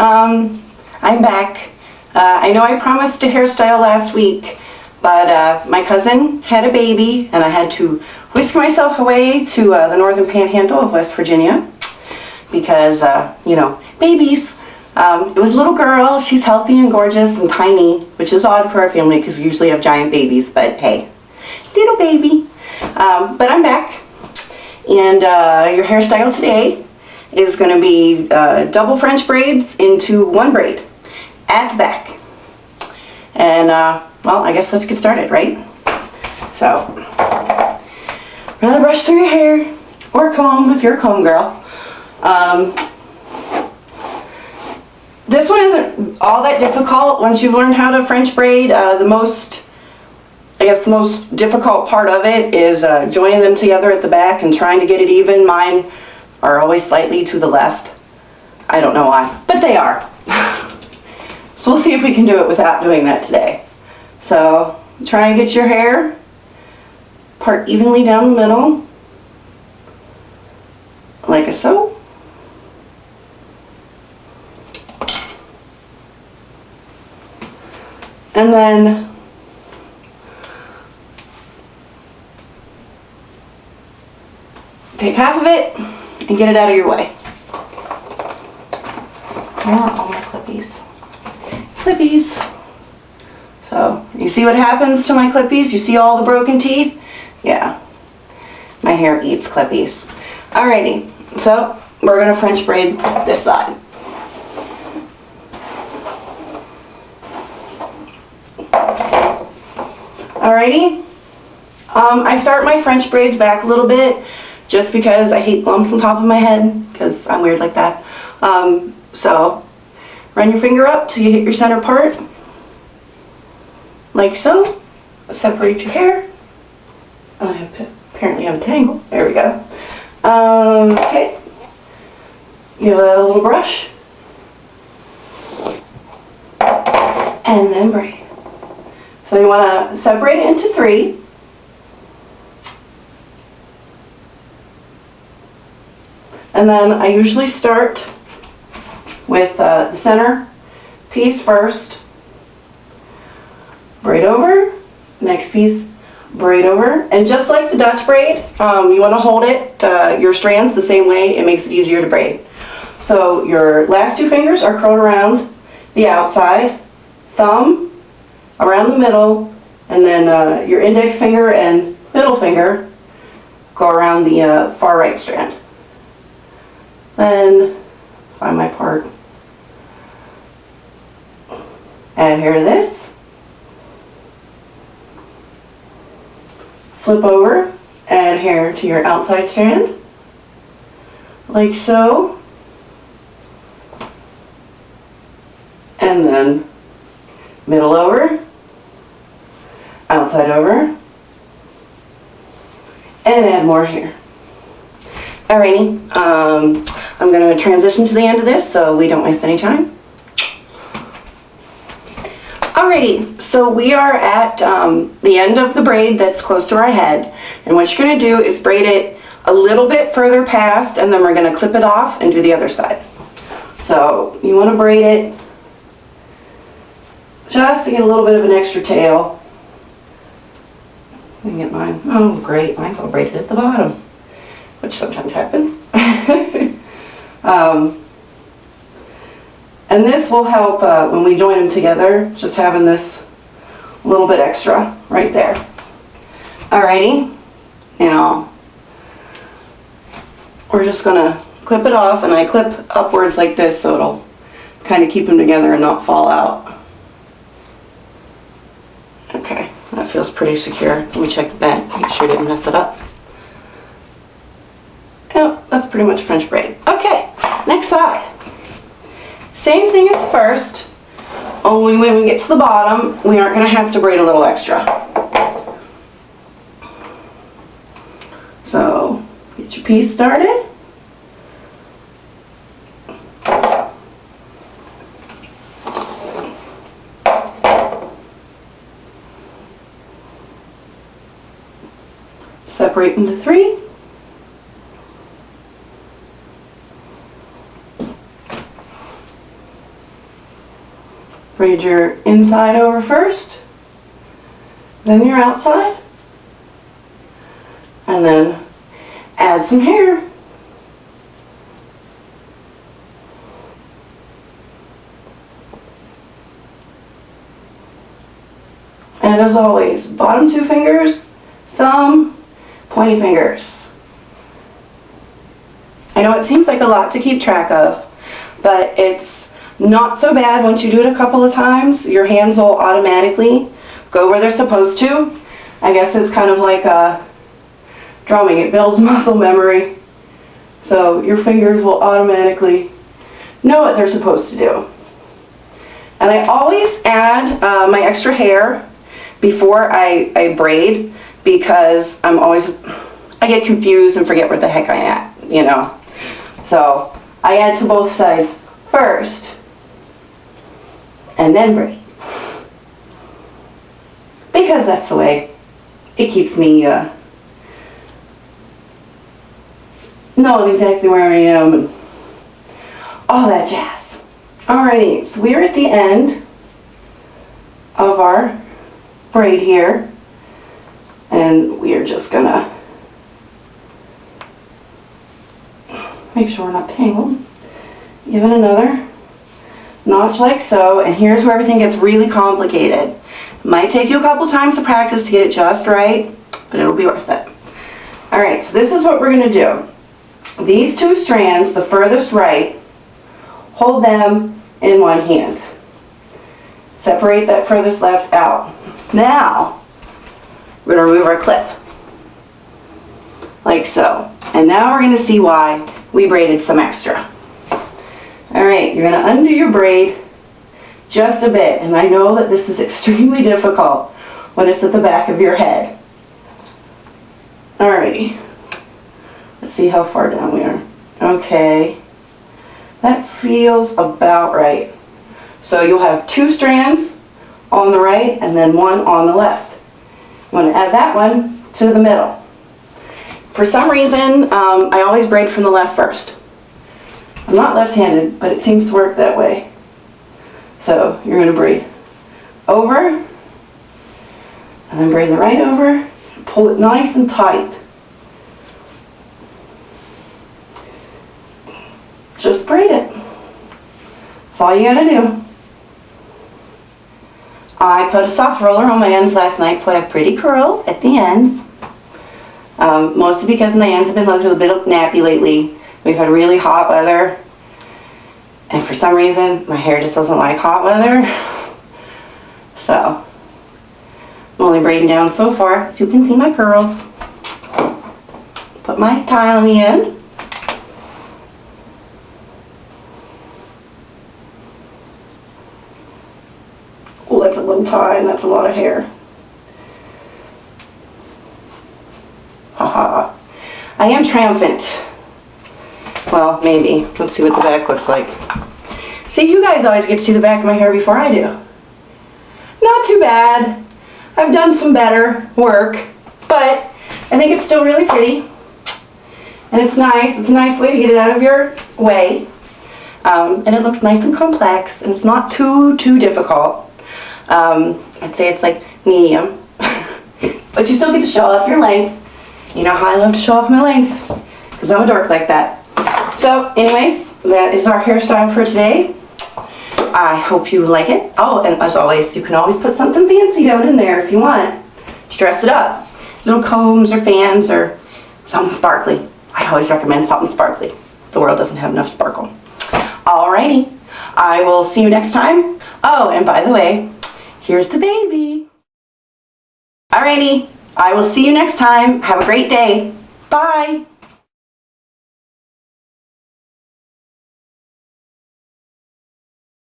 I'm back. I know I promised a hairstyle last week, but my cousin had a baby and I had to whisk myself away to the northern panhandle of West Virginia because, you know, babies. It was a little girl. She's healthy and gorgeous and tiny, which is odd for our family because we usually have giant babies, but hey, little baby. But I'm back, and your hairstyle today is going to be double French braids into one braid at the back. And well, I guess let's get started, right? So, I'm gonna brush through your hair, or comb if you're a comb girl. This one isn't all that difficult once you've learned how to French braid. The most difficult part of it is joining them together at the back and trying to get it even. Mine are always slightly to the left. I don't know why, but they are. So we'll see if we can do it without doing that today. So try and get your hair part evenly down the middle, like so. And then take half of it and get it out of your way. Where are all my clippies? Clippies. So, you see what happens to my clippies? You see all the broken teeth? Yeah. My hair eats clippies. Alrighty, so we're gonna French braid this side. Alrighty, I start my French braids back a little bit just because I hate lumps on top of my head because I'm weird like that. So run your finger up till you hit your center part, like so. Separate your hair. I apparently have a tangle. There we go. Okay, give that a little brush and then braid. So you want to separate it into three. And then I usually start with the center piece first. Braid over. Next piece, braid over. And just like the Dutch braid, you want to hold it, your strands the same way. It makes it easier to braid. So your last two fingers are curled around the outside, thumb around the middle, and then your index finger and middle finger go around the far right strand. Then find my part. Add hair to this. Flip over, add hair to your outside strand, like so. And then middle over, outside over, and add more hair. Alrighty, I'm going to transition to the end of this so we don't waste any time. Alrighty, so we are at the end of the braid that's close to our head, and what you're going to do is braid it a little bit further past, and then we're going to clip it off and do the other side. So you want to braid it just to get a little bit of an extra tail. Let me get mine. Oh great, mine's all braided at the bottom, which sometimes happens. And this will help when we join them together, just having this little bit extra right there. Alrighty, now we're just gonna clip it off, and I clip upwards like this so it'll kind of keep them together and not fall out. Okay, that feels pretty secure. Let me check the back, make sure I didn't mess it up. Yep, that's pretty much French braid. Okay, next side. Same thing as the first, only when we get to the bottom, we aren't going to have to braid a little extra. So, get your piece started. Separate into three. Braid your inside over first, then your outside, and then add some hair. And as always, bottom 2 fingers, thumb, pointy fingers. I know it seems like a lot to keep track of, but it's not so bad once you do it a couple of times. Your hands will automatically go where they're supposed to. I guess it's kind of like drumming. It builds muscle memory. So your fingers will automatically know what they're supposed to do. And I always add my extra hair before I braid, because I get confused and forget where the heck I'm at, you know. So I add to both sides first and then braid, because that's the way it keeps me knowing exactly where I am and all that jazz. Alrighty, so we're at the end of our braid here, and we are just gonna make sure we're not tangled. Give it another notch like so, and here's where everything gets really complicated. It might take you a couple times to practice to get it just right, but it'll be worth it. Alright, so this is what we're gonna do. These 2 strands, the furthest right, hold them in one hand. Separate that furthest left out. Now, we're going to remove our clip, like so. And now we're going to see why we braided some extra. Alright, you're going to undo your braid just a bit. And I know that this is extremely difficult when it's at the back of your head. Alrighty. Let's see how far down we are. Okay. That feels about right. So you'll have 2 strands on the right and then 1 on the left. You want to add that one to the middle. For some reason, I always braid from the left first. I'm not left-handed, but it seems to work that way. So you're going to braid over, and then braid the right over, and pull it nice and tight. Just braid it. That's all you gotta do. I put a soft roller on my ends last night, so I have pretty curls at the ends. Mostly because my ends have been looking a bit nappy lately. We've had really hot weather, and for some reason my hair just doesn't like hot weather. So I'm only braiding down so far, so you can see my curls. Put my tie on the end. Oh, that's a little tie and that's a lot of hair. Haha. I am triumphant. Well, maybe. Let's see what the back looks like. See, you guys always get to see the back of my hair before I do. Not too bad. I've done some better work, but I think it's still really pretty. And it's nice. It's a nice way to get it out of your way. And it looks nice and complex, and it's not too difficult. I'd say it's like medium. But you still get to show off your length. You know how I love to show off my length, because I'm a dork like that. So anyways, that is our hairstyle for today. I hope you like it. Oh, and as always, you can always put something fancy down in there if you want. Dress it up. Little combs or fans or something sparkly. I always recommend something sparkly. The world doesn't have enough sparkle. Alrighty, I will see you next time. Oh, and by the way, here's the baby. Alrighty, I will see you next time. Have a great day. Bye.